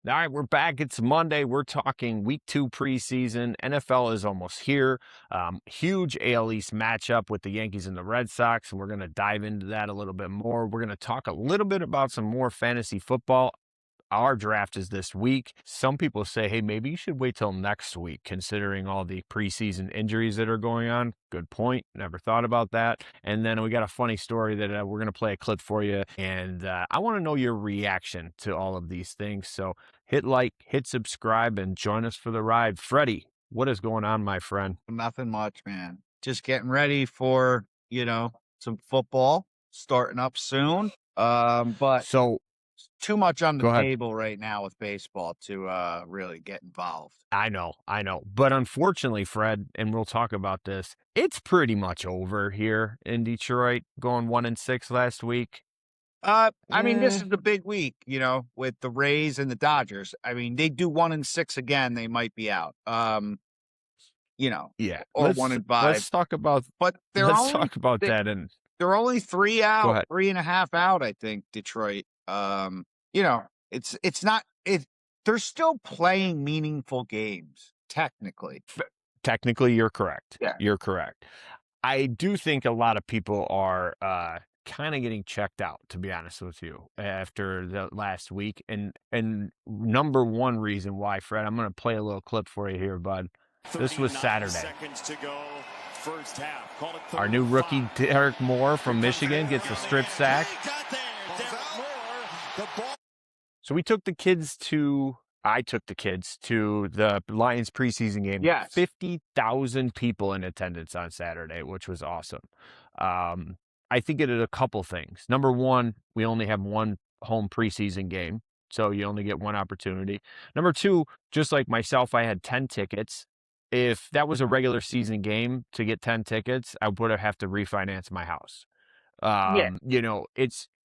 All right, we're back. It's Monday. We're talking week 2 preseason. NFL is almost here. Huge AL East matchup with the Yankees and the Red Sox, and we're going to dive into that a little bit more. We're going to talk a little bit about some more fantasy football. Our draft is this week. Some people say, hey, maybe you should wait till next week, considering all the preseason injuries that are going on. Good point. Never thought about that. And then we got a funny story that we're going to play a clip for you. And I want to know your reaction to all of these things. So hit like, hit subscribe, and join us for the ride. Freddy, what is going on, my friend? Nothing much, man. Just getting ready for, some football starting up soon. But So too much on the go ahead. table right now with baseball to really get involved. I know. But unfortunately, Fred, and we'll talk about this, it's pretty much over here in Detroit, going 1-6 last week. I mean, this Eh, is the big week, with the Rays and the Dodgers. I mean, they do 1-6 again, they might be out. yeah. Or 1-5. Let's talk about But let's talk about that. And they're only 3 go out, ahead. 3.5 out, I think, Detroit. It's not it they're still playing meaningful games, technically. Technically, you're correct. Yeah. You're correct. I do think a lot of people are kind of getting checked out, to be honest with you, after the last week. And number one reason why, Fred, I'm going to play a little clip for you here, bud. This was 39 Saturday. seconds to go, first half. Call it Our new rookie, Derek Moore from Michigan, gets a strip sack. So I took the kids to the Lions preseason game. Yes. 50,000 people in attendance on Saturday, which was awesome. I think it did a couple things. Number one, we only have one home preseason game, so you only get one opportunity. Number two, just like myself, I had 10 tickets. If that was a regular season game, to get 10 tickets, I would have to refinance my house. Yeah.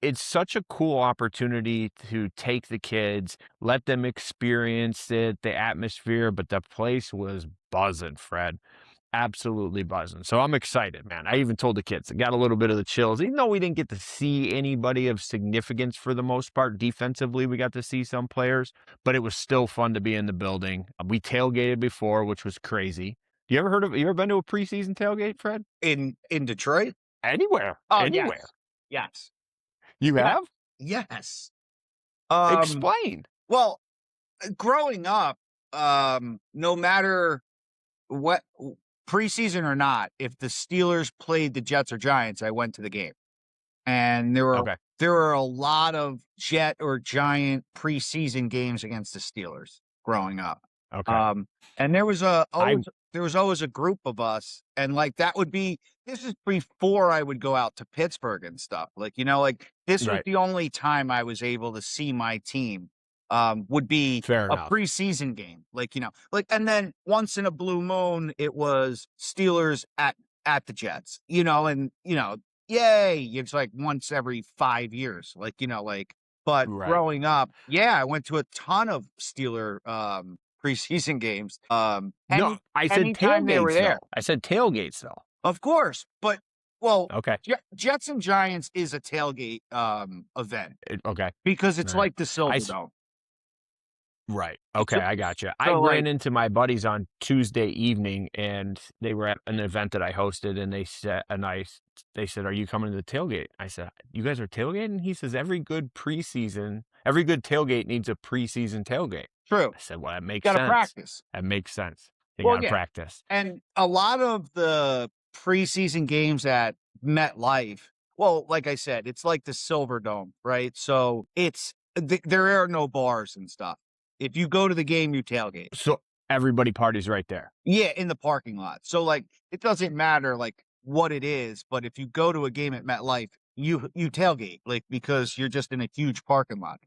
It's such a cool opportunity to take the kids, let them experience it, the atmosphere, but the place was buzzing, Fred. Absolutely buzzing. So I'm excited, man. I even told the kids, I got a little bit of the chills, even though we didn't get to see anybody of significance for the most part. Defensively, we got to see some players, but it was still fun to be in the building. We tailgated before, which was crazy. You ever been to a preseason tailgate, Fred? In Detroit? Anywhere. Oh, Anywhere. Yes. You Yeah. have? Yes. Explain. Well, growing up, no matter what preseason or not, if the Steelers played the Jets or Giants, I went to the game. And there Okay. were a lot of Jet or Giant preseason games against the Steelers growing up. Okay. And there was I always a group of us, and like this is before I would go out to Pittsburgh and stuff. Like, this was Right. the only time I was able to see my team. Would be Fair a enough. preseason game, and then once in a blue moon, it was Steelers at the Jets, yay! It's like once every 5 years, But Right. growing up, yeah, I went to a ton of Steeler preseason games. No, I said Anytime they were tailgates, there, though. I said tailgates, though. of course. But Okay. Jets and Giants is a tailgate event Okay. because it's All right. like the Silver s- Dome. Right. Okay, I got you. I So, ran into my buddies on Tuesday evening, and they were at an event that I hosted, and they said, "Are you coming to the tailgate?" I said, "You guys are tailgating?" He says, every good tailgate needs a preseason tailgate." True, I said, "Well, that makes got to sense. practice. That makes sense. You Well, got to yeah. practice." And a lot of the preseason games at MetLife, well, like I said, it's like the Silver Dome, right? So there are no bars and stuff. If you go to the game, you tailgate. So everybody parties right there. Yeah, in the parking lot. So it doesn't matter what it is, but if you go to a game at MetLife, you tailgate because you're just in a huge parking lot.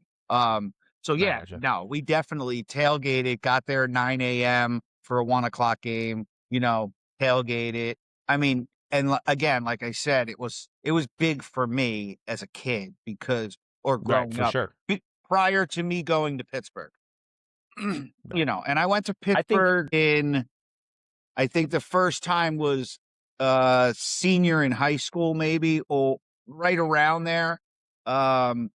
So I yeah, gotcha. no, we definitely tailgated, got there at 9 a.m. for a 1 o'clock game, tailgated. I mean, and again, like I said, it was big for me as a kid or Right, growing for up sure. prior to me going to Pittsburgh. And I went to I think Pittsburgh I think the first time was senior in high school, maybe, or right around there. Um,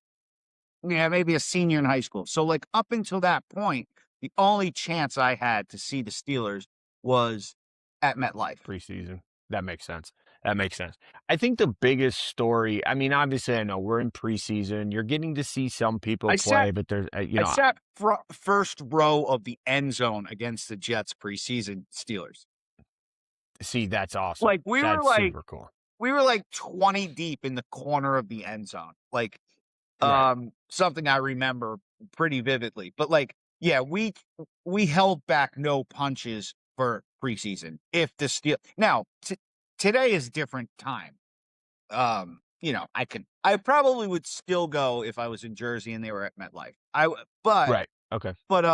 maybe a senior in high school. So like up until that point, the only chance I had to see the Steelers was at MetLife. Preseason. That makes sense. That makes sense. I think the biggest story, I mean, obviously, I know we're in preseason. You're getting to see some people I play, sat- but there's, I sat first row of the end zone against the Jets preseason Steelers. see, that's awesome. Like That's super cool. we were like 20 deep in the corner of the end zone. Like Right. something I remember pretty vividly. But like, yeah, we held back no punches for preseason. If the now today is a different time. I probably would still go if I was in Jersey and they were at MetLife. Right. Okay. But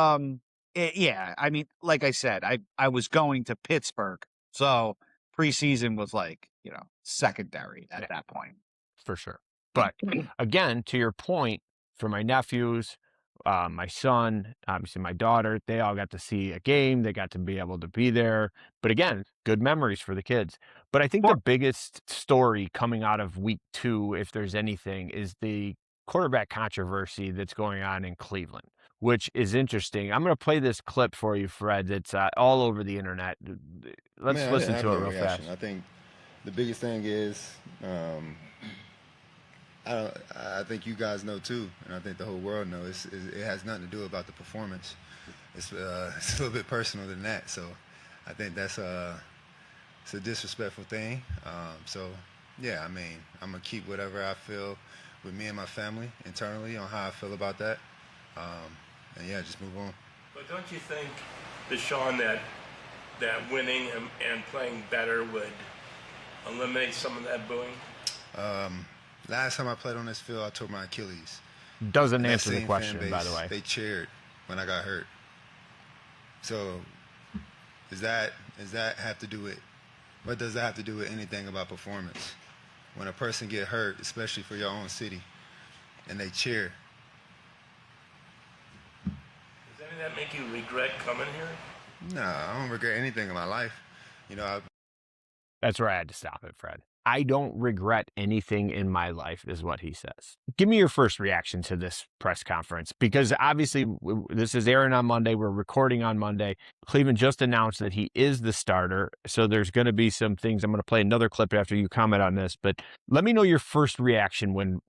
yeah, I mean, like I said, I was going to Pittsburgh, so preseason was like, secondary at that point. For sure. But again, to your point, for my nephews, my son, obviously my daughter, they all got to see a game. They got to be able to be there. But again, good memories for the kids. But I think the biggest story coming out of week 2, if there's anything, is the quarterback controversy that's going on in Cleveland, which is interesting. I'm going to play this clip for you, Fred. That's all over the internet. Let's listen to it real fast. I think the biggest thing is, I think you guys know too, and I think the whole world knows. It has nothing to do about the performance. It's a little bit personal than that. So I think it's a disrespectful thing. So yeah, I mean, I'm gonna keep whatever I feel with me and my family internally on how I feel about that, and yeah, just move on. But don't you think, Deshaun, that winning and playing better would eliminate some of that booing? Last time I played on this field, I tore my Achilles. Doesn't answer the question, base, by the way. They cheered when I got hurt. So, does that have to do with? What does that have to do with anything about performance? When a person get hurt, especially for your own city, and they cheer. Does any of that make you regret coming here? No, I don't regret anything in my life. That's where I had to stop it, Fred. I don't regret anything in my life, is what he says. Give me your first reaction to this press conference, because obviously this is airing on Monday. We're recording on Monday. Cleveland just announced that he is the starter. So there's going to be some things. I'm going to play another clip after you comment on this, but let me know your first reaction when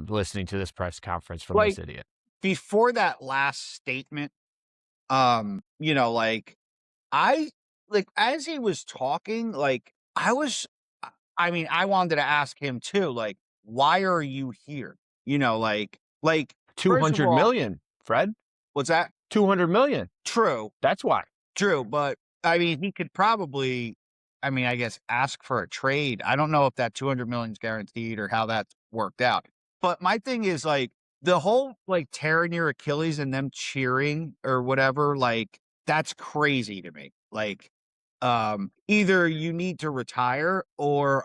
listening to this press conference from this idiot. Before that last statement, as he was talking, I wanted to ask him too, like, why are you here? 200 million, Fred. What's that? 200 million. True. That's why. True. But I mean, he could probably, I guess, ask for a trade. I don't know if that 200 million is guaranteed or how that's worked out. But my thing is the whole tearing your Achilles and them cheering or whatever, that's crazy to me. Either you need to retire or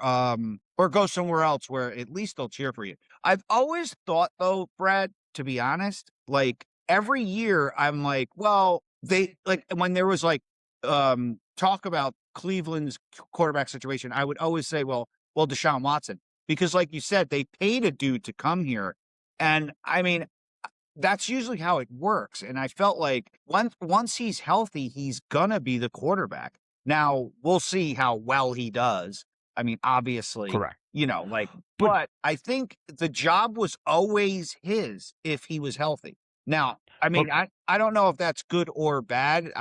go somewhere else where at least they'll cheer for you. I've always thought though, Brad, to be honest, every year I'm well, they when there was talk about Cleveland's quarterback situation, I would always say, well, Deshaun Watson, because like you said, they paid a dude to come here. And I mean, that's usually how it works. And I felt like once he's healthy, he's gonna be the quarterback. Now, we'll see how well he does. I mean, obviously, correct. But I think the job was always his if he was healthy. Now, I mean, I don't know if that's good or bad.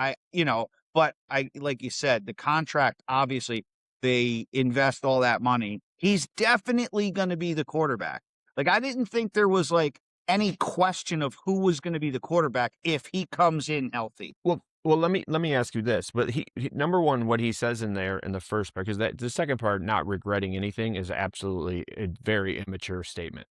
But like you said, the contract, obviously, they invest all that money. He's definitely going to be the quarterback. I didn't think there was any question of who was going to be the quarterback if he comes in healthy. Well, let me ask you this. But he number one, what he says in there in the first part, because the second part, not regretting anything, is absolutely a very immature statement.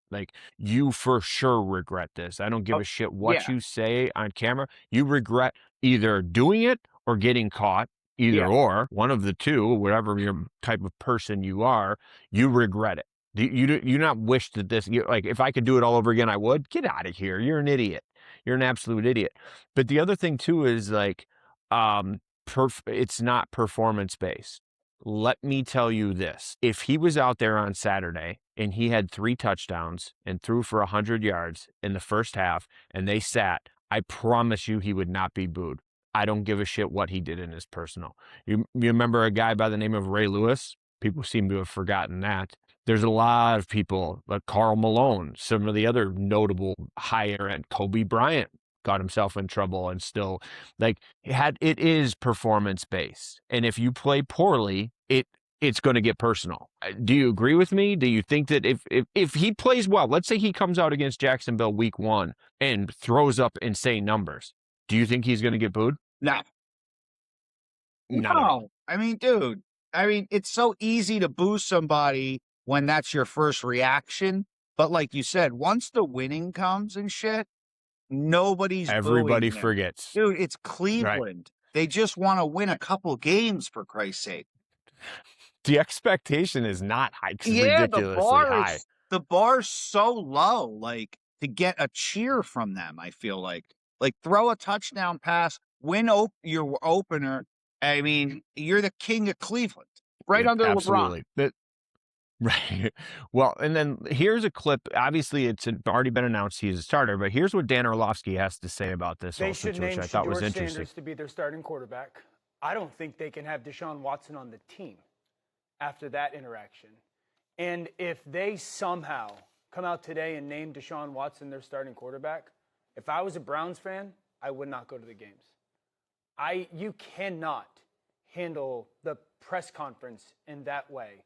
You for sure regret this. I don't give a shit what you say on camera. You regret either doing it or getting caught. Either or, one of the two, whatever your type of person you are, you regret it. You not wish that this, if I could do it all over again, I would. Get out of here. You're an idiot. You're an absolute idiot. But the other thing too is it's not performance based. Let me tell you this. If he was out there on Saturday and he had 3 touchdowns and threw for 100 yards in the first half, and they sat, I promise you he would not be booed. I don't give a shit what he did in his personal. You remember a guy by the name of Ray Lewis? People seem to have forgotten that. There's a lot of people like Karl Malone, some of the other notable higher end, Kobe Bryant got himself in trouble and still like it is performance based. And if you play poorly, it's going to get personal. Do you agree with me? Do you think that if he plays well, let's say he comes out against Jacksonville week 1 and throws up insane numbers, do you think he's going to get booed? No. Not at all. No. I mean, dude, it's so easy to boo somebody when that's your first reaction. But like you said, once the winning comes and shit, nobody's Everybody booing them. forgets. Dude, it's Cleveland. Right. They just want to win a couple games, for Christ's sake. The expectation is not high. It's Yeah, ridiculously high. the bar's so low, like, to get a cheer from them, I feel like. Like, throw a touchdown pass, win your opener. I mean, you're the king of Cleveland, right under Absolutely. LeBron. Right. Well, and then here's a clip. Obviously, it's already been announced he's a starter, but here's what Dan Orlovsky has to say about this whole situation. I thought was interesting. Sanders to be their starting quarterback. I don't think they can have Deshaun Watson on the team after that interaction. And if they somehow come out today and name Deshaun Watson their starting quarterback, if I was a Browns fan, I would not go to the games. You cannot handle the press conference in that way,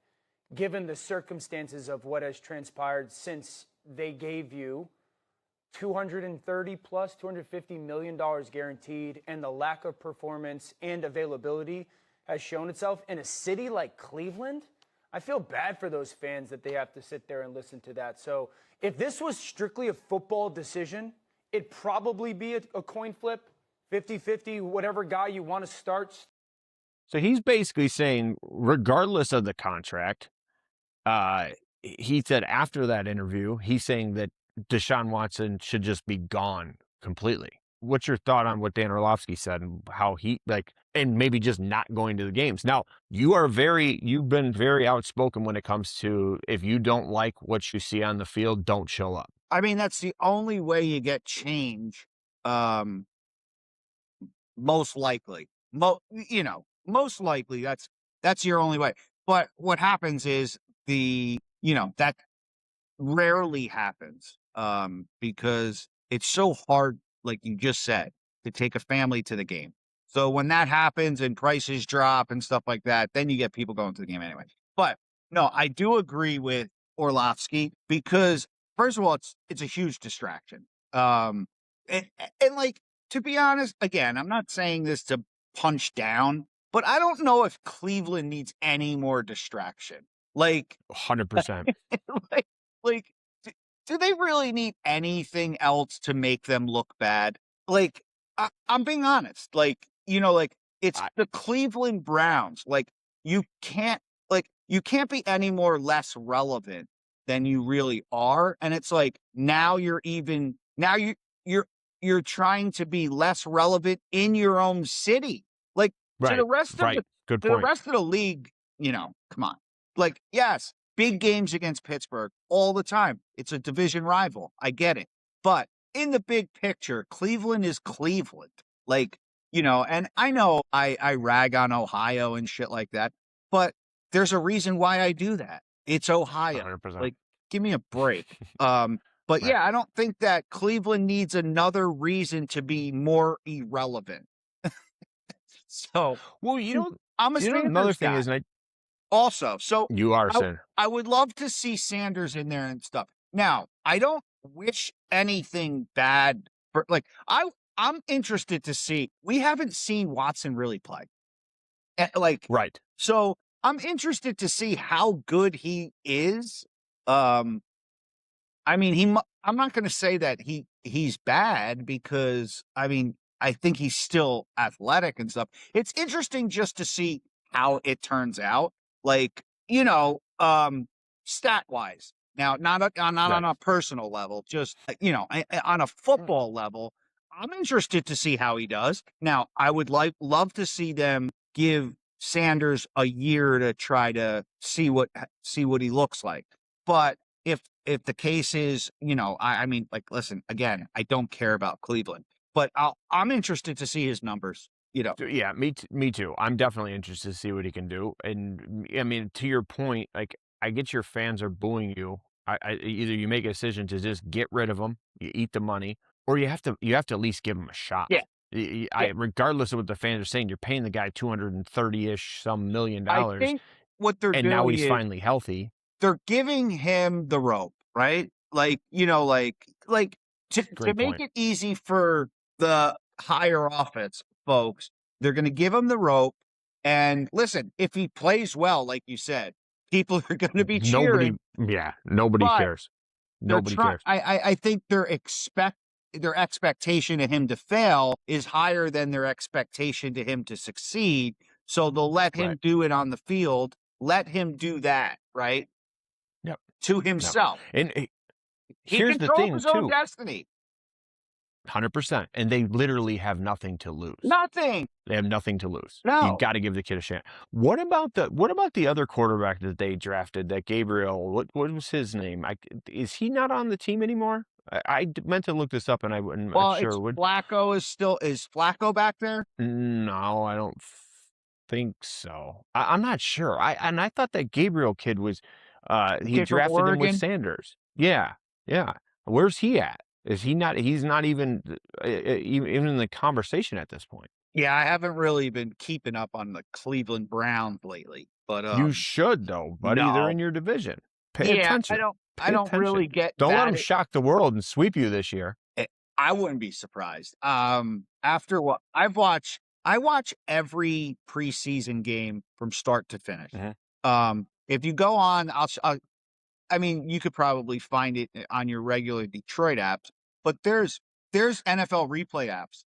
given the circumstances of what has transpired since they gave you $230 plus $250 million guaranteed, and the lack of performance and availability has shown itself in a city like Cleveland. I feel bad for those fans that they have to sit there and listen to that. So if this was strictly a football decision, it'd probably be a coin flip, 50-50, whatever guy you want to start. So he's basically saying, regardless of the contract, he said after that interview, he's saying that Deshaun Watson should just be gone completely. What's your thought on what Dan Orlovsky said and how and maybe just not going to the games? Now, you've been very outspoken when it comes to if you don't like what you see on the field, don't show up. I mean, that's the only way you get change, most likely. Most likely that's your only way. But what happens is that rarely happens because it's so hard, like you just said, to take a family to the game. So when that happens and prices drop and stuff like that, then you get people going to the game anyway. But no, I do agree with Orlovsky because first of all, it's a huge distraction. And like, to be honest, again, I'm not saying this to punch down, but I don't know if Cleveland needs any more distraction. Like 100%. like, do they really need anything else to make them look bad? Like, I'm being honest. Like, it's the Cleveland Browns. Like, you can't be any more less relevant than you really are. And it's like now you're trying to be less relevant in your own city. Like, to the rest of the rest of the league, come on. Like, yes, big games against Pittsburgh all the time. It's a division rival. I get it. But in the big picture, Cleveland is Cleveland. Like, and I know I rag on Ohio and shit like that, but there's a reason why I do that. It's Ohio. 100%. Like, give me a break. But yeah, I don't think that Cleveland needs another reason to be more irrelevant. So, well, I'm a Sanders another thing guy. is, Also, so you are saying I would love to see Sanders in there and stuff. Now, I don't wish anything bad for I'm interested to see. We haven't seen Watson really play. Right. So I'm interested to see how good he is. I mean, I'm not going to say that he's bad because I think he's still athletic and stuff. It's interesting just to see how it turns out. Like, stat wise. Now, not on a personal level, just, on a football level, I'm interested to see how he does. Now, I would love to see them give Sanders a year to try to see what he looks like. But if the case is, I mean, like, listen, again, I don't care about Cleveland, but I'm interested to see his numbers. Yeah, me too. I'm definitely interested to see what he can do. And I mean, to your point, like I get your fans are booing you. Either you make a decision to just get rid of them, you eat the money, or you have to at least give him a shot. Yeah. Regardless of what the fans are saying, you're paying the guy $230-ish some million I dollars, think what they're and now doing he's is finally healthy. they're giving him the rope, right? Like, to Great make point. it easy for the higher offense folks, they're going to give him the rope. And listen, if he plays well, like you said, people are going to be cheering. Nobody But cares. they're Nobody trying. cares. I think their expectation of him to fail is higher than their expectation to him to succeed. So they'll let him Right. do it on the field. Let him do that, right? Yep. To himself. And He here's the controls thing his own too. destiny. 100%. And they literally have nothing to lose. Nothing. They have nothing to lose. No. You got to give the kid a chance. What about the other quarterback that they drafted, that Gabriel? What was his name? Is he not on the team anymore? I meant to look this up, and I'm not sure. Flacco is Flacco back there? No, I don't think so. I'm not sure. I thought that Gabriel kid was he Kid from drafted him with Oregon? Sanders. Yeah. Where's he at? Is he not? He's not even even in the conversation at this point. Yeah, I haven't really been keeping up on the Cleveland Browns lately, but You should though, buddy. They're no. in your division. Pay attention. I don't really get Don't let that. them shock the world and sweep you this year. I wouldn't be surprised. After what I watch every preseason game from start to finish. If you go on, I mean, you could probably find it on your regular Detroit apps, but there's NFL replay apps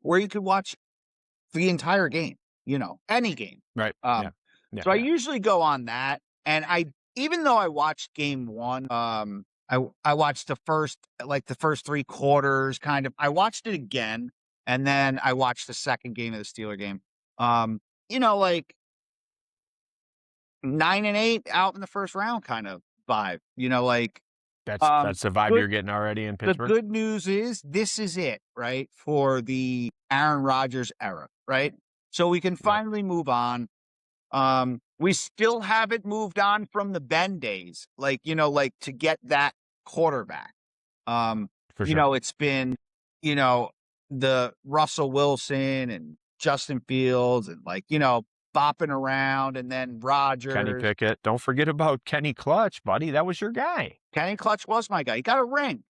where you could watch the entire game, any game. Right. So I usually go on that, and even though I watched game one, I watched the first 3 quarters, kind of. I watched it again, and then I watched the second game of the Steeler game. Like 9-8 out in the first round kind of vibe. That's the vibe you're getting already in Pittsburgh. The good news is this is it, right, for the Aaron Rodgers era, right? So we can finally move on. We still haven't moved on from the Ben days, to get that quarterback. For sure. It's been, the Russell Wilson and Justin Fields and bopping around, and then Rodgers. Kenny Pickett. Don't forget about Kenny Clutch, buddy. That was your guy. Kenny Clutch was my guy. He got a ring.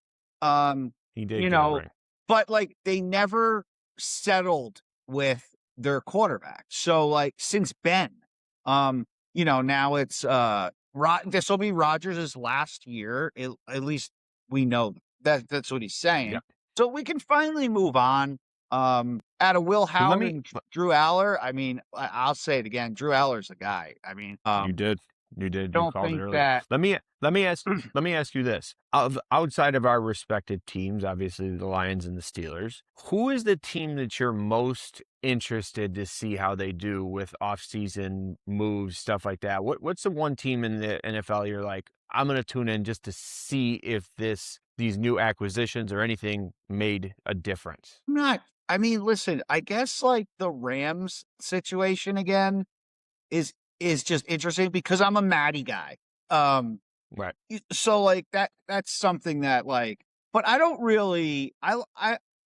He did get a ring. But they never settled with their quarterback. So since Ben, now it's this will be Rodgers' last year. At least we know that's what he's saying. Yeah. So we can finally move on. Out of Will Howard and Drew Aller, I mean, I'll say it again. Drew Aller's the guy. I mean, you did. You don't called think it earlier. that. Let me ask you this: outside of our respected teams, obviously the Lions and the Steelers, who is the team that you're most interested to see how they do with off-season moves, stuff like that? What's the one team in the NFL you're like, I'm going to tune in just to see if these new acquisitions or anything made a difference? I mean, listen, I guess the Rams situation again is just interesting because I'm a Matty guy. Right. So that's something that but I don't really,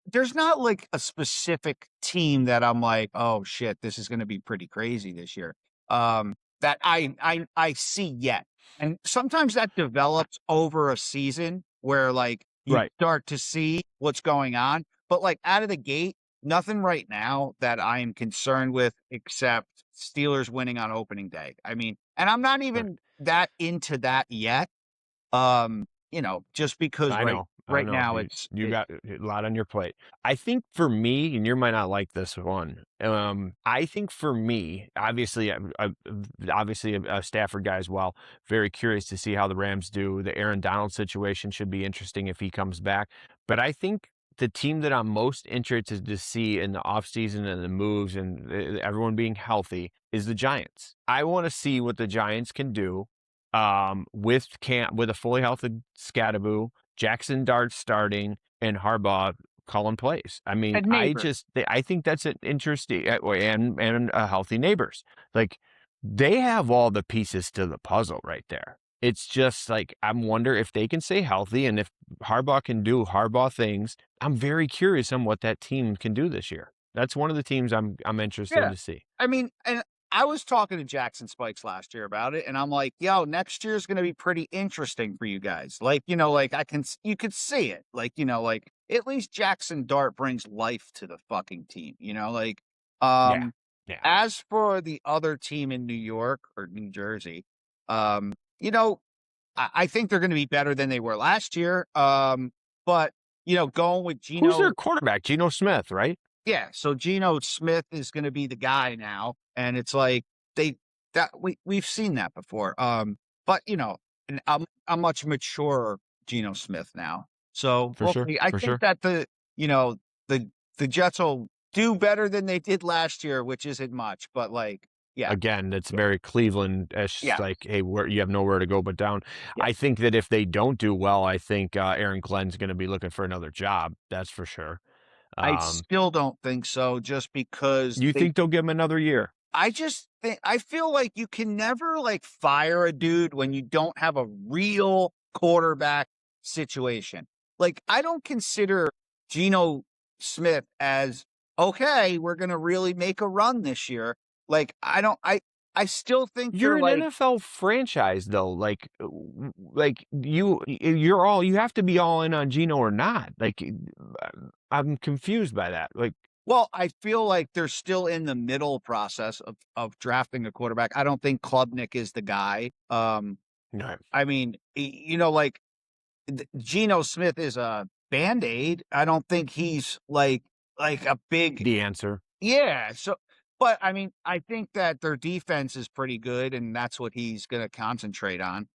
there's not a specific team that I'm like, oh shit, this is going to be pretty crazy this year. That I see yet. And sometimes that develops over a season where you start to see what's going on. But out of the gate, nothing right now that I am concerned with except Steelers winning on opening day. I mean, and I'm not even that into that yet. Just because right now you got a lot on your plate. I think for me, and you might not like this one. I think for me, obviously a Stafford guy as well. Very curious to see how the Rams do. The Aaron Donald situation should be interesting if he comes back. But I think the team that I'm most interested to see in the offseason and the moves and everyone being healthy is the Giants. I want to see what the Giants can do with a fully healthy Scadaboo, Jackson Dart starting, and Harbaugh calling plays. I mean, And Neighbors. I think that's an interesting and healthy Neighbors. Like they have all the pieces to the puzzle right there. It's just like I'm wonder if they can stay healthy and if Harbaugh can do Harbaugh things. I'm very curious on what that team can do this year. That's one of the teams I'm interested Yeah. to see. I mean, and I was talking to Jackson Spikes last year about it, and I'm like, yo, next year's going to be pretty interesting for you guys. Like, like you could see it. Like, like at least Jackson Dart brings life to the fucking team, like, Yeah. as for the other team in New York or New Jersey, I think they're going to be better than they were last year. But, going with Who's their Geno. quarterback? Geno Smith, right? Yeah, so Geno Smith is gonna be the guy now, and it's like we've seen that before. But and a much maturer Geno Smith now. So For sure, I for think sure. that the Jets will do better than they did last year, which isn't much, but yeah. Again, that's very Cleveland-ish, Yeah. like, hey, you have nowhere to go but down. Yeah. I think that if they don't do well, I think Aaron Glenn's going to be looking for another job. That's for sure. I still don't think so, just because You think they'll give him another year? I just think I feel like you can never fire a dude when you don't have a real quarterback situation. Like I don't consider Geno Smith as okay, we're gonna really make a run this year. Like I still think You're they're an NFL franchise, though. Like you have to be all in on Geno or not. Like, I'm confused by that. Like, well, I feel like they're still in the middle process of drafting a quarterback. I don't think Klubnik is the guy. no. I mean, like Geno Smith is a Band-Aid. I don't think he's like a big The answer. yeah. So, but I mean, I think that their defense is pretty good, and that's what he's going to concentrate on.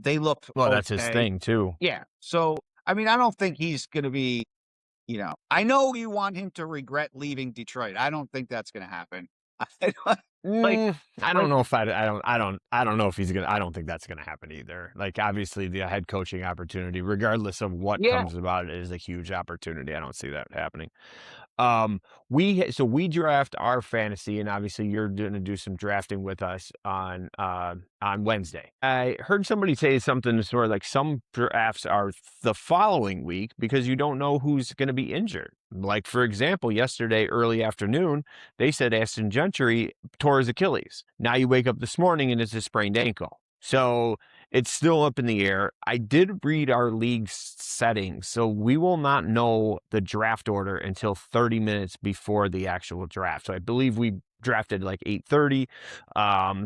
They looked Well, that's his okay. thing too. Yeah. So, I mean, I don't think he's going to be. I know you want him to regret leaving Detroit. I don't think that's going to happen. I don't know if I don't know if he's gonna. I don't think that's gonna happen either. Like obviously, the head coaching opportunity, regardless of what Yeah. comes about it, is a huge opportunity. I don't see that happening. We draft our fantasy, and obviously you're going to do some drafting with us on Wednesday. I heard somebody say something sort of like some drafts are the following week because you don't know who's going to be injured. Like for example, yesterday early afternoon, they said Aston Gentry tore his Achilles. Now you wake up this morning and it's a sprained ankle. So it's still up in the air. I did read our league settings, so we will not know the draft order until 30 minutes before the actual draft. So I believe we drafted like 8:30.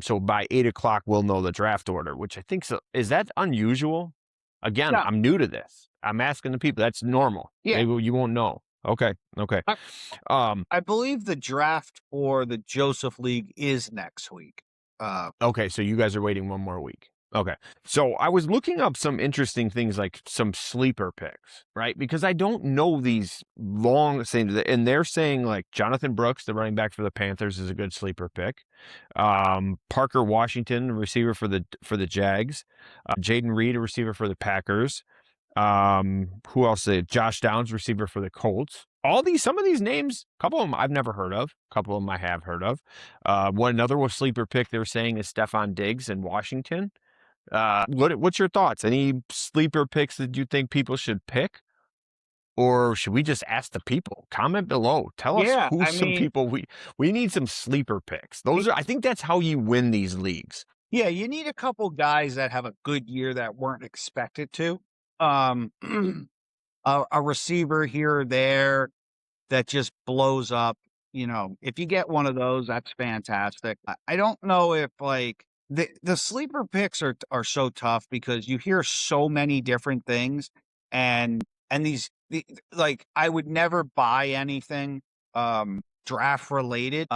So by 8 o'clock, we'll know the draft order, which I think so. Is that unusual? Again, No. I'm new to this. I'm asking the people. That's normal. Yeah. Maybe you won't know. Okay. I believe the draft for the Joseph League is next week. Okay, so you guys are waiting one more week. Okay. So I was looking up some interesting things like some sleeper picks, right? Because I don't know these long things. And they're saying like Jonathan Brooks, the running back for the Panthers, is a good sleeper pick. Parker Washington, a receiver for the Jags. Jaden Reed, a receiver for the Packers. Who else? Josh Downs, receiver for the Colts. Some of these names, a couple of them I've never heard of. A couple of them I have heard of. Another was sleeper pick they were saying is Stephon Diggs in Washington. What's your thoughts? Any sleeper picks that you think people should pick? Or should we just ask the people? Comment below. Tell us who's some people we need some sleeper picks. I think that's how you win these leagues. Yeah, you need a couple guys that have a good year that weren't expected to. A receiver here or there that just blows up. If you get one of those, that's fantastic. I don't know if the sleeper picks are so tough because you hear so many different things and I would never buy anything draft related,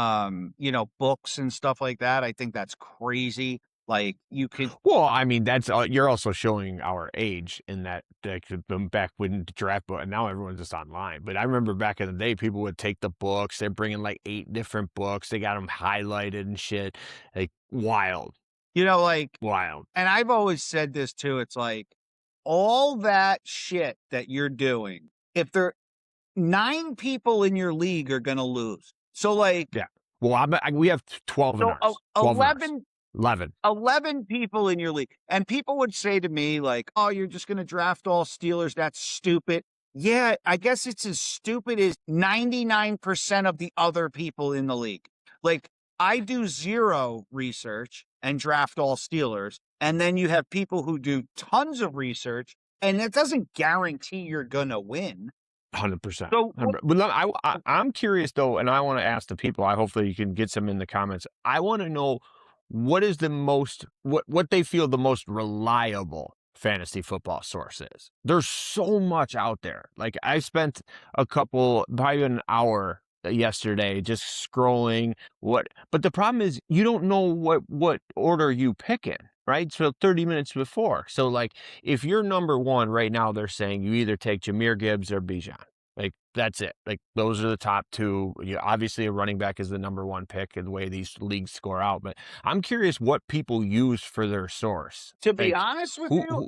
books and stuff like that. I think that's crazy. Like you could. Well, I mean, that's you're also showing our age in that back when the draft book, and now everyone's just online. But I remember back in the day, people would take the books. They're bringing like 8 different books. They got them highlighted and shit, like wild. Like, Wild. and I've always said this too. It's like all that shit that you're doing, if there 9 people in your league are going to lose. So like, Yeah. Well, we have 12 in so ours. 12 in ours. 11. 11 people in your league. And people would say to me, like, oh, you're just going to draft all Steelers. That's stupid. Yeah, I guess it's as stupid as 99% of the other people in the league. Like, I do 0 research and draft all Steelers. And then you have people who do tons of research, and it doesn't guarantee you're going to win. 100%. So, But I'm curious though, and I want to ask the people. Hopefully you can get some in the comments. I want to know what is the most what they feel the most reliable fantasy football source is. There's so much out there. Like I spent probably an hour yesterday just scrolling but the problem is you don't know what order you pick in, right? So 30 minutes before. So like if you're number 1 right now, they're saying you either take Jahmyr Gibbs or Bijan. Like that's it. Like those are the top 2. Obviously a running back is the number 1 pick in the way these leagues score out. But I'm curious what people use for their source. to be honest with you,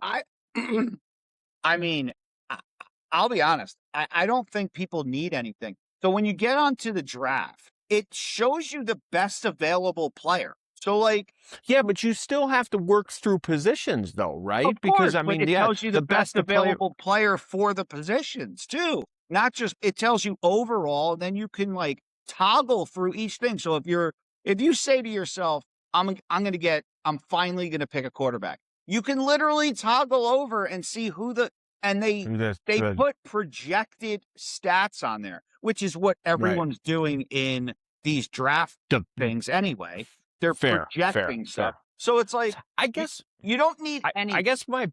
I mean, I'll be honest. I don't think people need anything. So when you get onto the draft, it shows you the best available player. So like, yeah, but you still have to work through positions though, right? Of Because course, I mean, it tells you the best available player for the positions too. Not just, it tells you overall, then you can like toggle through each thing. So if you say to yourself, I'm finally going to pick a quarterback. You can literally toggle over and see they put projected stats on there, which is what everyone's doing in these draft things anyway. They're projecting stuff. Fair. So it's like, I guess you don't need any. I guess my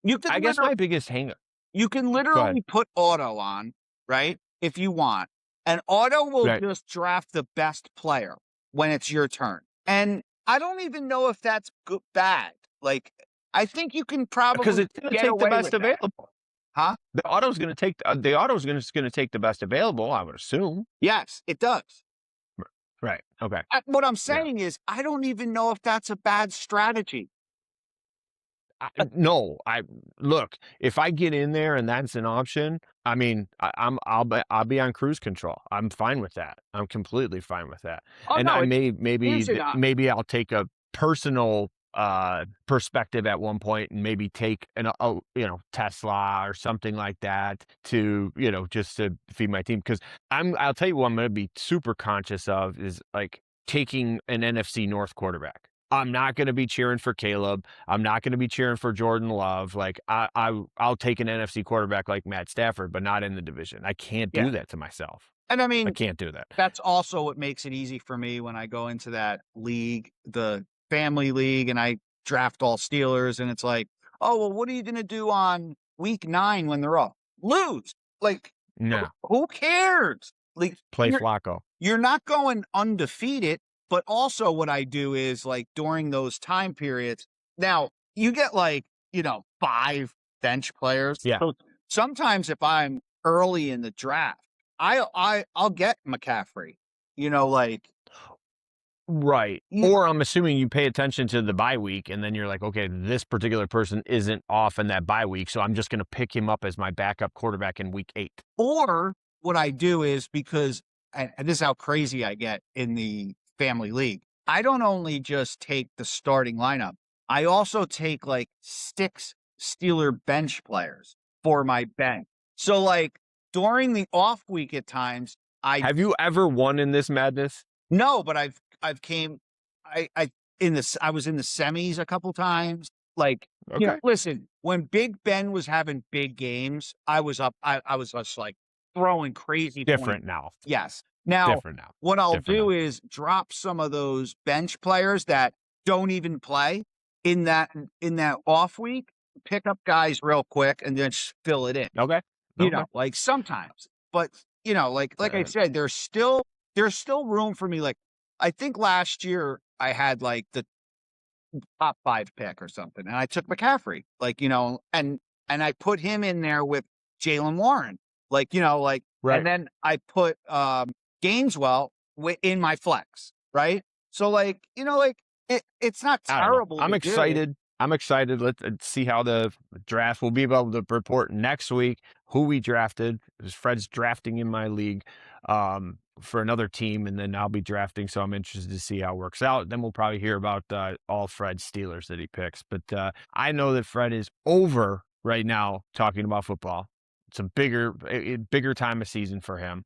biggest hang-up. You can literally put auto on, right? If you want. And auto will just draft the best player when it's your turn. And I don't even know if that's bad. Like, I think you can probably because it's going to take the best available. Huh? The auto's going to take the best available, I would assume. Yes, it does. Right. Okay. What I'm saying is, I don't even know if that's a bad strategy. No, look, if I get in there and that's an option, I mean, I'll be on cruise control. I'm fine with that. I'm completely fine with that. Oh, and no, maybe I'll take a personal perspective at one point and maybe take Tesla or something like that to, just to feed my team. Because I'll tell you what I'm going to be super conscious of is like taking an NFC North quarterback. I'm not going to be cheering for Caleb. I'm not going to be cheering for Jordan Love. Like I'll take an NFC quarterback like Matt Stafford, but not in the division. I can't do that to myself. And I mean, I can't do that. That's also what makes it easy for me when I go into that league, the family league, and I draft all Steelers. And it's like, oh, well, what are you going to do on week 9 when they're up? Lose. Like, no. Who cares? Like, play Flacco. You're not going undefeated. But also what I do is like during those time periods, now you get 5 bench players. Yeah. So sometimes if I'm early in the draft, I'll get McCaffrey, Right. Or I'm assuming you pay attention to the bye week and then you're like, okay, this particular person isn't off in that bye week. So I'm just going to pick him up as my backup quarterback in week 8. Or what I do is because, and this is how crazy I get in the family league, I don't only just take the starting lineup, I also take 6 Steeler bench players for my bench. So during the off week at times, have you ever won in this madness? No, but I was in the semis a couple times. Listen, when Big Ben was having big games, I was up. I was just throwing crazy. Different points. now. Yes. Now, different now. What I'll do is drop some of those bench players that don't even play in that off week, pick up guys real quick, and then just fill it in. Okay. Sometimes, but I said, there's still room for me. I think last year I had the top 5 pick or something, and I took McCaffrey, and I put him in there with Jaylen Warren, right. And then I put Gaineswell in my flex, right? So it's not I don't know. terrible. I'm to do. excited. I'm excited. Let's see how the draft. We'll be able to report next week who we drafted. Because Fred's drafting in my league for another team, and then I'll be drafting. So I'm interested to see how it works out. Then we'll probably hear about all Fred's Steelers that he picks. But I know that Fred is over right now talking about football. It's a bigger time of season for him.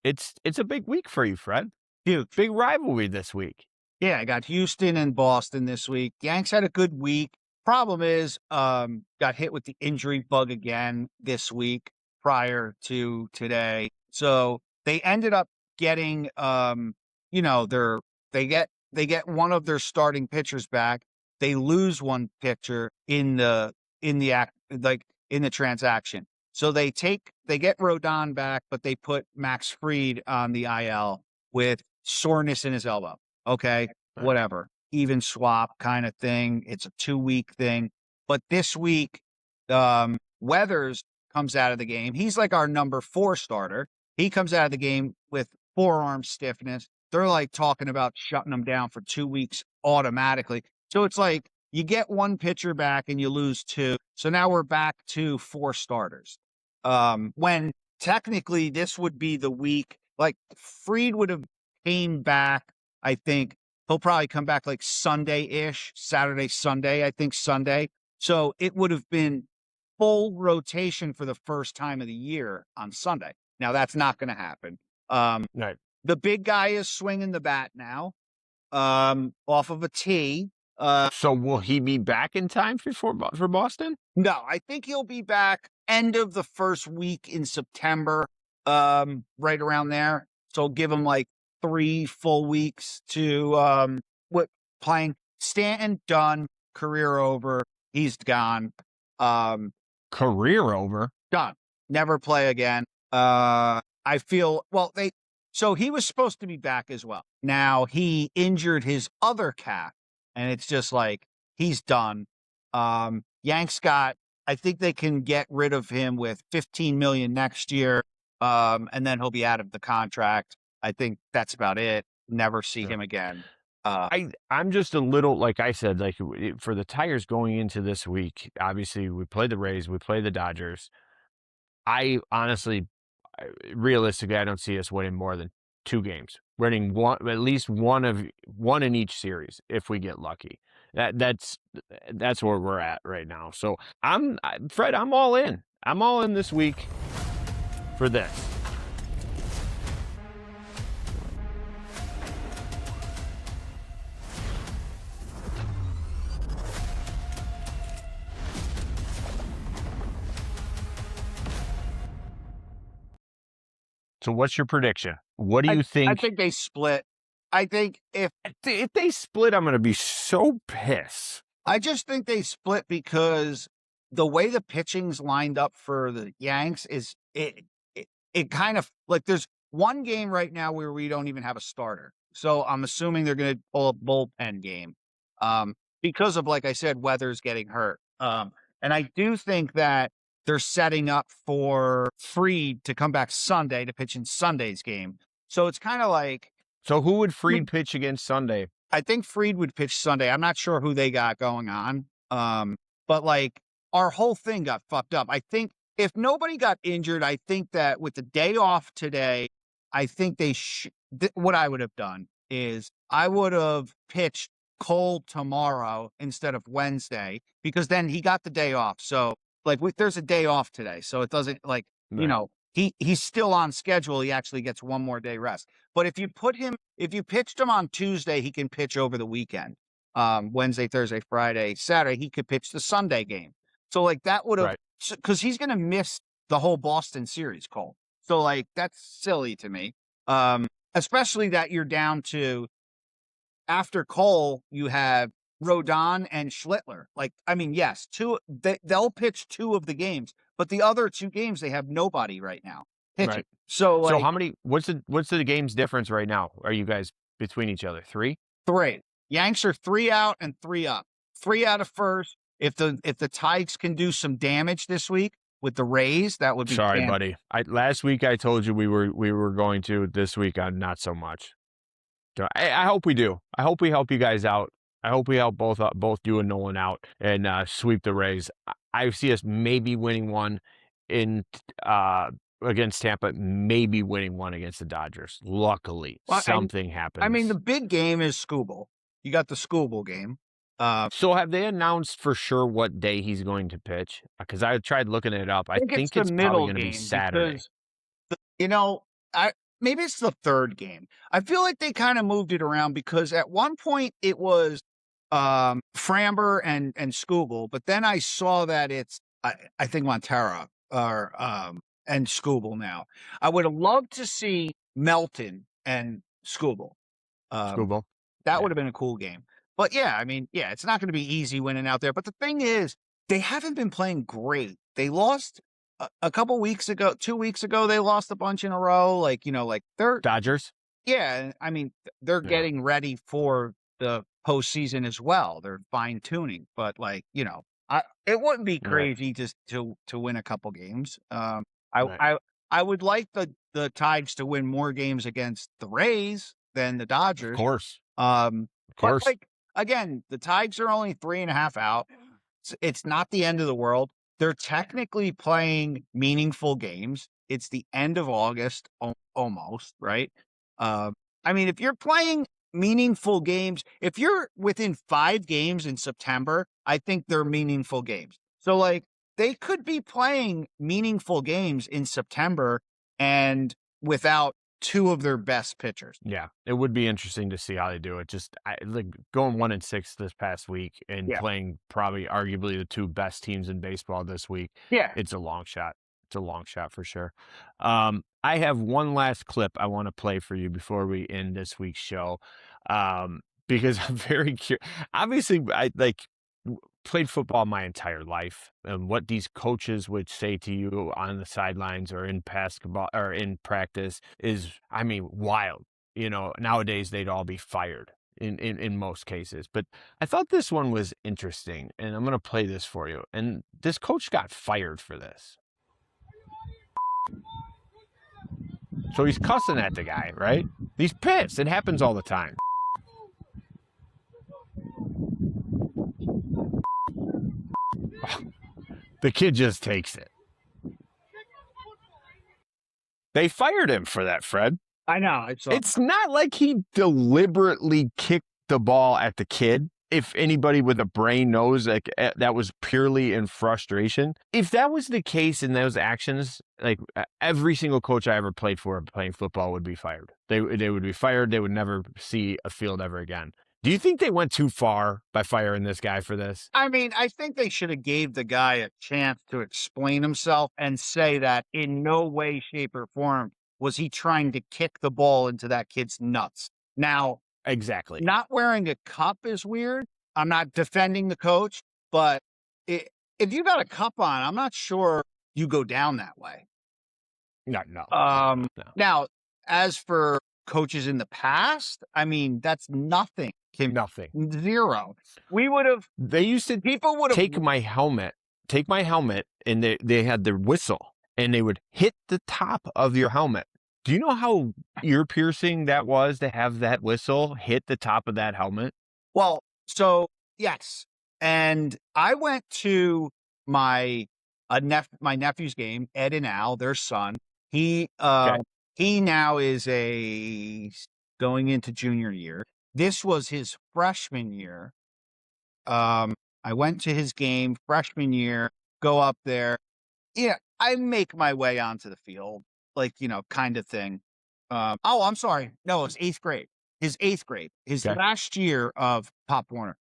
It's a big week for you, Fred. Huge. Big rivalry this week. Yeah, I got Houston and Boston this week. Yanks had a good week. Problem is, got hit with the injury bug again this week prior to today. So they ended up getting, they get one of their starting pitchers back. They lose one pitcher in the transaction. So they get Rodon back, but they put Max Fried on the IL with soreness in his elbow. Okay, whatever. Even swap kind of thing. It's a 2-week thing. But this week, Weathers comes out of the game. He's like our number 4 starter. He comes out of the game with forearm stiffness. They're like talking about shutting him down for 2 weeks automatically. So it's like you get one pitcher back and you lose 2. So now we're back to 4 starters. When technically this would be the week, like Fried would have came back. I think he'll probably come back like Sunday-ish, Saturday, Sunday, I think Sunday. So it would have been full rotation for the first time of the year on Sunday. Now that's not going to happen. Right. The big guy is swinging the bat now off of a tee. So will he be back in time for Boston? No, I think he'll be back end of the first week in September, right around there. So give him like 3 full weeks to playing. Stanton done, career over. He's gone. Career over. Done. Never play again. I feel so he was supposed to be back as well. Now he injured his other calf, and it's just like he's done. Yanks I think they can get rid of him with $15 million next year, and then he'll be out of the contract. I think that's about it. Never see him again. I'm just a little, like I said, like for the Tigers going into this week, obviously we play the Rays, we play the Dodgers. I honestly, realistically, I don't see us winning more than 2 games. Winning at least one in each series if we get lucky. That's where we're at right now. So Fred, I'm all in. I'm all in this week for this. So what's your prediction? What do you think? I think they split. I think if they split, I'm going to be so pissed. I just think they split because the way the pitching's lined up for the Yanks is it kind of like there's one game right now where we don't even have a starter. So I'm assuming they're going to pull a bullpen game because of, like I said, Weathers getting hurt. And I do think that they're setting up for Fried to come back Sunday to pitch in Sunday's game. So it's kind of like. So who would Fried pitch against Sunday? I think Fried would pitch Sunday. I'm not sure who they got going on. But like our whole thing got fucked up. I think if nobody got injured, I think that with the day off today, I think what I would have done is I would have pitched Cole tomorrow instead of Wednesday because then he got the day off. So like there's a day off today. So it doesn't like, right. He's still on schedule. He actually gets one more day rest. But if you pitched him on Tuesday, he can pitch over the weekend. Wednesday, Thursday, Friday, Saturday, he could pitch the Sunday game. So like that would have, because he's going to miss the whole Boston series, Cole. So like, that's silly to me. Especially that you're down to, after Cole, you have Rodon and Schlittler. Like, I mean, yes, they'll pitch 2 of the games, but the other 2 games, they have nobody right now pitching. Right. So like, how many, what's the game's difference right now? Are you guys between each other? 3? 3. Yanks are 3 out and 3 up. 3 out of first. If the Tigers can do some damage this week with the Rays, that would be. Sorry, damage. buddy. Last week I told you we were going to. This week, not so much. So I hope we do. I hope we help you guys out. I hope we help both you and Nolan out and sweep the Rays. I see us maybe winning one in against Tampa, maybe winning one against the Dodgers. Luckily, something happens. I mean, the big game is Scooble. You got the Scooble game. So have they announced for sure what day he's going to pitch? Because I tried looking it up. I think it's probably going to be Saturday. Maybe it's the third game. I feel like they kind of moved it around because at one point it was Framber and Scooble, but then I saw that it's I think Montera or and Scooble now. I would have loved to see Melton and Scooble. Scooble. That would have been a cool game. But yeah, I mean, yeah, it's not going to be easy winning out there. But the thing is, they haven't been playing great. They lost a couple weeks ago, 2 weeks ago, they lost a bunch in a row. Like, they're Dodgers. Yeah. I mean, they're getting ready for the postseason as well. They're fine tuning, but it wouldn't be crazy just to win a couple games. I would like the Tides to win more games against the Rays than the Dodgers. Of course. But again, the Tides are only 3.5 out. It's not the end of the world. They're technically playing meaningful games. It's the end of August, almost, right? I mean, if you're playing meaningful games, if you're within 5 games in September, I think they're meaningful games. So, they could be playing meaningful games in September and without 2 of their best pitchers. Yeah, it would be interesting to see how they do it. Just going 1-6 this past week and playing probably arguably the 2 best teams in baseball this week. Yeah, it's a long shot. It's a long shot for sure. I have one last clip I want to play for you before we end this week's show, because I'm very curious. Obviously, I played football my entire life, and what these coaches would say to you on the sidelines or in basketball or in practice is, I mean, wild. Nowadays they'd all be fired in most cases. But I thought this one was interesting, and I'm going to play this for you. And this coach got fired for this. So he's cussing at the guy, right? He's pissed. It happens all the time. The kid just takes it. They fired him for that, Fred. I know. It's not like he deliberately kicked the ball at the kid. If anybody with a brain knows, that was purely in frustration. If that was the case in those actions, every single coach I ever played for playing football would be fired. They would be fired. They would never see a field ever again. Do you think they went too far by firing this guy for this? I mean, I think they should have gave the guy a chance to explain himself and say that in no way, shape, or form was he trying to kick the ball into that kid's nuts. Now, exactly. Not wearing a cup is weird. I'm not defending the coach, but if you got a cup on, I'm not sure you go down that way. No. Now, as for coaches in the past, I mean, that's nothing. Nothing. Zero. We would have. They used to. People would have take my helmet, and they had their whistle, and they would hit the top of your helmet. Do you know how ear piercing that was to have that whistle hit the top of that helmet? Well, so yes, and I went to my nephew's game, Ed and Al, their son. He now is going into junior year. This was his freshman year. I went to his game freshman year, go up there. Yeah, I make my way onto the field, kind of thing. I'm sorry. No, it's 8th grade. His 8th grade. His last year of Pop Warner.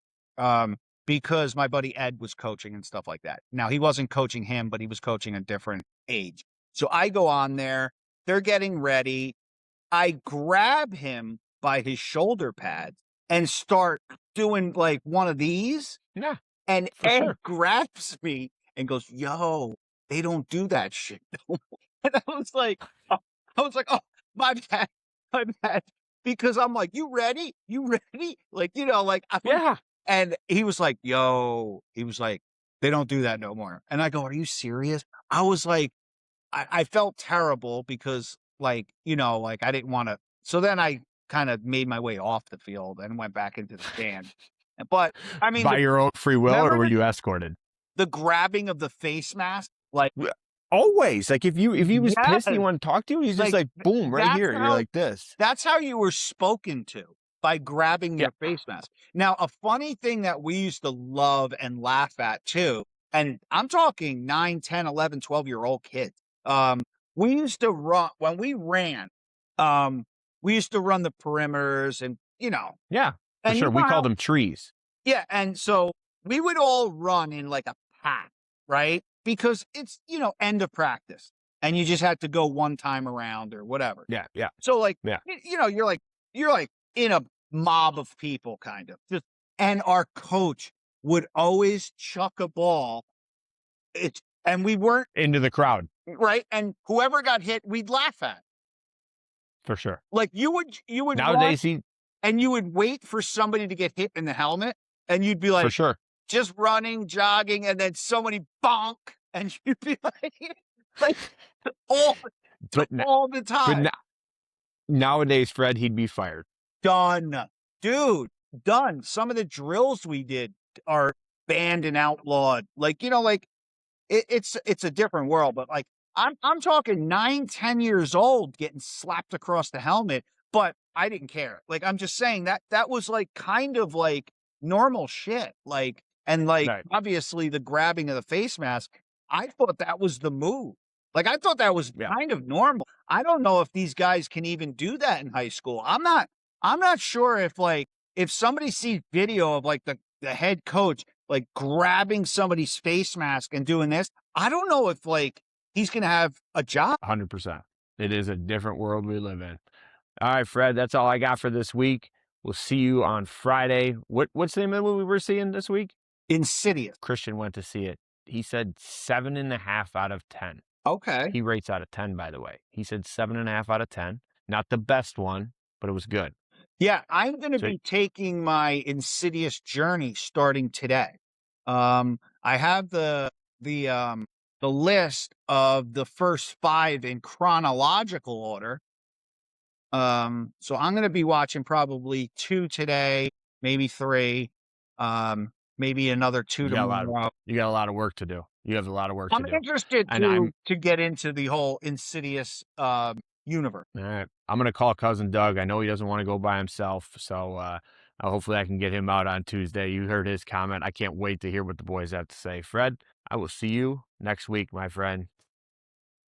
Because my buddy Ed was coaching and stuff like that. Now, he wasn't coaching him, but he was coaching a different age. So I go on there. They're getting ready. I grab him by his shoulder pads and start doing one of these. Yeah. And Ed grabs me and goes, "Yo, they don't do that shit." And I was like, oh, my bad. Because I'm like, you ready? Yeah. And he was like, they don't do that no more. And I go, are you serious? I was like, I felt terrible because I didn't want to. So then I kind of made my way off the field and went back into the stand. But I mean, By your own free will, or were you escorted? the grabbing of the face mask, like Always. Like if he was pissed and he yes, wanted to talk to you, he's just like boom, right that's here. You're how like this. that's how you were spoken to, by grabbing their face mask. Now, a funny thing that we used to love and laugh at too, and I'm talking 9, 10, 11, 12-year-old kids. We used to run when we ran. We used to run the perimeters, and Yeah, for and sure. you We know called how- them trees. yeah, and so we would all run in like a pack, right? Because it's end of practice, and you just had to go one time around or whatever. Yeah, yeah. So like, Yeah. you're like in a mob of people, kind of. And our coach would always chuck a ball. And we weren't Into the crowd, right. And whoever got hit, we'd laugh at. for sure. Like you would Nowadays, run, and you would wait for somebody to get hit in the helmet, and you'd be for like sure. just running, jogging, and then somebody bonk, and you'd be like all But the time. But nowadays, Fred, he'd be fired. Done. Dude, done. Some of the drills we did are banned and outlawed. Like, it's a different world, but like I'm talking 9, 10 years old getting slapped across the helmet, but I didn't care. Like, I'm just saying that was like kind of like normal shit. Like, and like Right. obviously the grabbing of the face mask, I thought that was the move. Like, I thought that was kind of normal. I don't know if these guys can even do that in high school. I'm not sure if somebody sees video of like the head coach like grabbing somebody's face mask and doing this, I don't know if like he's gonna have a job. 100%. It is a different world we live in. All right, Fred, that's all I got for this week. We'll see you on Friday. What's the name of the movie we're seeing this week? Insidious. Christian went to see it. He said 7.5 out of 10. Okay. He rates out of 10, by the way. He said 7.5 out of 10. Not the best one, but it was good. Yeah, I'm going to be taking my Insidious journey starting today. I have the list of the first 5 in chronological order. So I'm going to be watching probably 2 today, maybe 3, maybe another 2 tomorrow. You got a lot of work to do. You have a lot of work to do. I'm interested to get into the whole Insidious universe. All right. I'm going to call Cousin Doug. I know he doesn't want to go by himself, so hopefully I can get him out on Tuesday. You heard his comment. I can't wait to hear what the boys have to say. Fred, I will see you next week, my friend.